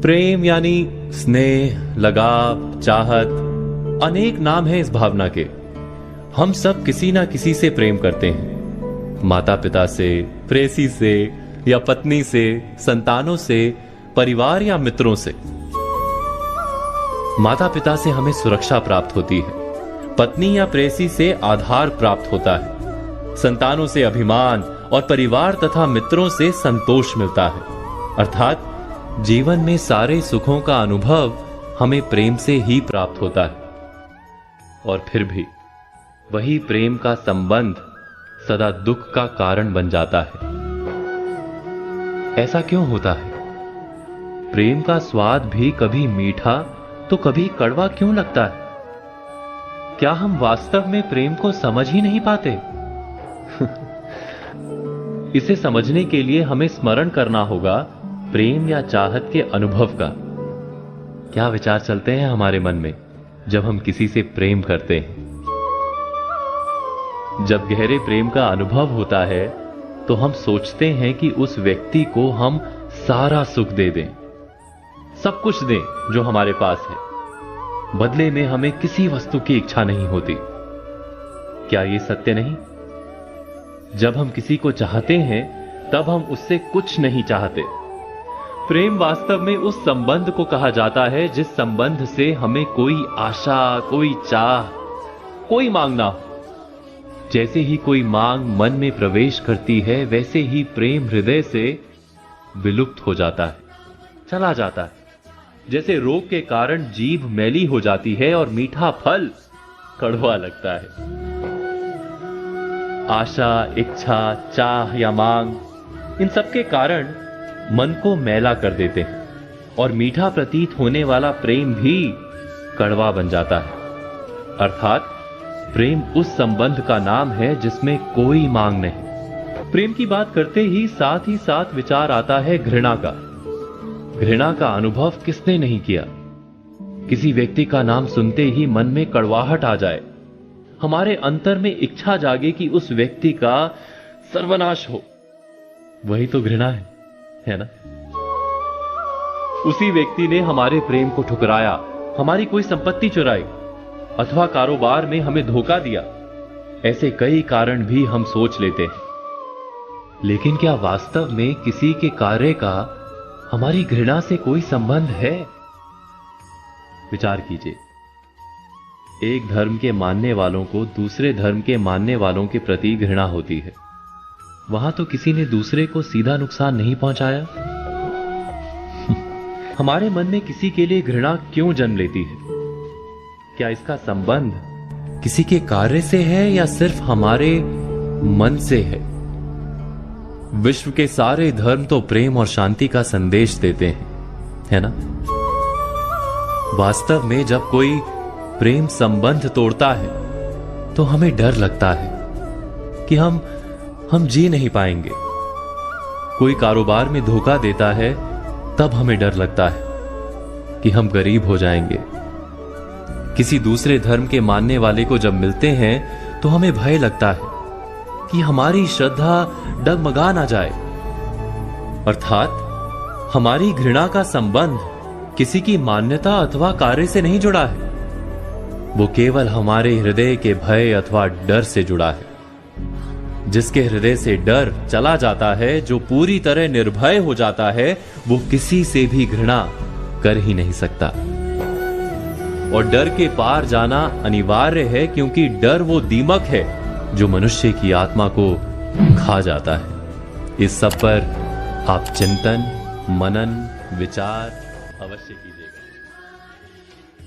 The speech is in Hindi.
प्रेम यानी स्नेह, लगाव, चाहत, अनेक नाम है इस भावना के। हम सब किसी ना किसी से प्रेम करते हैं, माता पिता से, प्रेयसी से या पत्नी से, संतानों से, परिवार या मित्रों से। माता पिता से हमें सुरक्षा प्राप्त होती है, पत्नी या प्रेयसी से आधार प्राप्त होता है, संतानों से अभिमान और परिवार तथा मित्रों से संतोष मिलता है। अर्थात जीवन में सारे सुखों का अनुभव हमें प्रेम से ही प्राप्त होता है। और फिर भी वही प्रेम का संबंध सदा दुख का कारण बन जाता है। ऐसा क्यों होता है? प्रेम का स्वाद भी कभी मीठा तो कभी कड़वा क्यों लगता है? क्या हम वास्तव में प्रेम को समझ ही नहीं पाते? इसे समझने के लिए हमें स्मरण करना होगा प्रेम या चाहत के अनुभव का। क्या विचार चलते हैं हमारे मन में जब हम किसी से प्रेम करते हैं? जब गहरे प्रेम का अनुभव होता है तो हम सोचते हैं कि उस व्यक्ति को हम सारा सुख दे दें, सब कुछ दें जो हमारे पास है। बदले में हमें किसी वस्तु की इच्छा नहीं होती। क्या यह सत्य नहीं? जब हम किसी को चाहते हैं तब हम उससे कुछ नहीं चाहते। प्रेम वास्तव में उस संबंध को कहा जाता है जिस संबंध से हमें कोई आशा, कोई चाह, कोई मांग ना हो। जैसे ही कोई मांग मन में प्रवेश करती है, वैसे ही प्रेम हृदय से विलुप्त हो जाता है, चला जाता है। जैसे रोग के कारण जीभ मैली हो जाती है और मीठा फल कड़वा लगता है। आशा, इच्छा, चाह या मांग, इन सब के कारण मन को मैला कर देते हैं और मीठा प्रतीत होने वाला प्रेम भी कड़वा बन जाता है। अर्थात प्रेम उस संबंध का नाम है जिसमें कोई मांग नहीं। प्रेम की बात करते ही साथ विचार आता है घृणा का। घृणा का अनुभव किसने नहीं किया? किसी व्यक्ति का नाम सुनते ही मन में कड़वाहट आ जाए, हमारे अंतर में इच्छा जागे कि उस व्यक्ति का सर्वनाश हो। वही तो घृणा है ना? उसी व्यक्ति ने हमारे प्रेम को ठुकराया, हमारी कोई संपत्ति चुराई अथवा कारोबार में हमें धोखा दिया। ऐसे कई कारण भी हम सोच लेते हैं। लेकिन क्या वास्तव में किसी के कार्य का हमारी घृणा से कोई संबंध है? विचार कीजिए। एक धर्म के मानने वालों को दूसरे धर्म के मानने वालों के प्रति घृणा होती है। वहां तो किसी ने दूसरे को सीधा नुकसान नहीं पहुंचाया। हमारे मन में किसी के लिए घृणा क्यों जन्म लेती है? क्या इसका संबंध किसी के कार्य से है या सिर्फ हमारे मन से है? विश्व के सारे धर्म तो प्रेम और शांति का संदेश देते हैं, है ना? वास्तव में जब कोई प्रेम संबंध तोड़ता है तो हमें डर लगता है कि हम जी नहीं पाएंगे। कोई कारोबार में धोखा देता है तब हमें डर लगता है कि हम गरीब हो जाएंगे। किसी दूसरे धर्म के मानने वाले को जब मिलते हैं तो हमें भय लगता है कि हमारी श्रद्धा डगमगा ना जाए। अर्थात हमारी घृणा का संबंध किसी की मान्यता अथवा कार्य से नहीं जुड़ा है, वो केवल हमारे हृदय के भय अथवा डर से जुड़ा है। जिसके हृदय से डर चला जाता है, जो पूरी तरह निर्भय हो जाता है, वो किसी से भी घृणा कर ही नहीं सकता। और डर के पार जाना अनिवार्य है, क्योंकि डर वो दीमक है जो मनुष्य की आत्मा को खा जाता है। इस सब पर आप चिंतन, मनन, विचार अवश्य कीजिए।